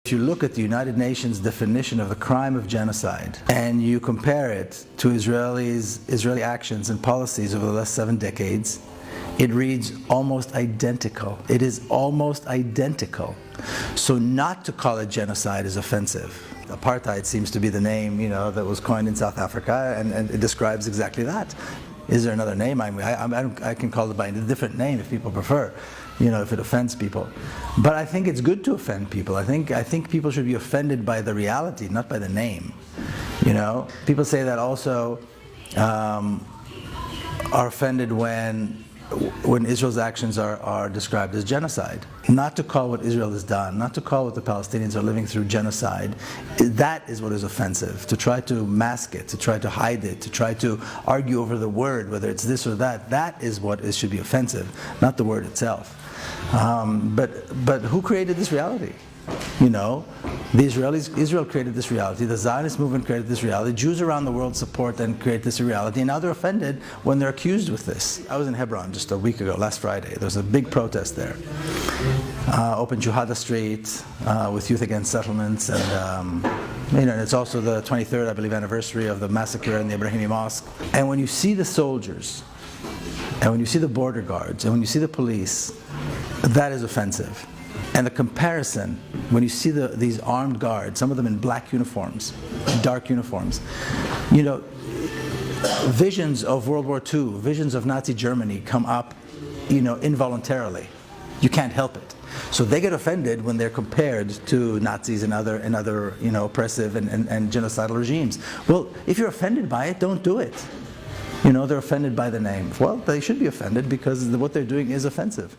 If you look at the United Nations definition of the crime of genocide and you compare it to Israeli actions and policies over the last 7 decades, it reads almost identical. It is almost identical. So not to call it genocide is offensive. Apartheid seems to be the name, that was coined in South Africa, and it describes exactly that. Is there another name? I can call it by a different name if people prefer, if it offends people. But I think it's good to offend people. I think people should be offended by the reality, not by the name. People say that also are offended when Israel's actions are described as genocide. Not to call what Israel has done, not to call what the Palestinians are living through genocide, that is what is offensive. To try to mask it, to try to hide it, to try to argue over the word, whether it's this or that, that is what should be offensive, not the word itself. But who created this reality? Israel created this reality, the Zionist movement created this reality, Jews around the world support and create this reality, and now they're offended when they're accused with this. I was in Hebron just a week ago, last Friday. There was a big protest there. Open Juhada Street with Youth Against Settlements, and it's also the 23rd, I believe, anniversary of the massacre in the Ibrahimi Mosque. And when you see the soldiers, and when you see the border guards, and when you see the police, that is offensive. And the comparison, when you see these armed guards, some of them in black uniforms, dark uniforms, visions of World War II, visions of Nazi Germany come up, involuntarily. You can't help it. So they get offended when they're compared to Nazis and other oppressive and genocidal regimes. Well, if you're offended by it, don't do it. They're offended by the name. Well, they should be offended because what they're doing is offensive.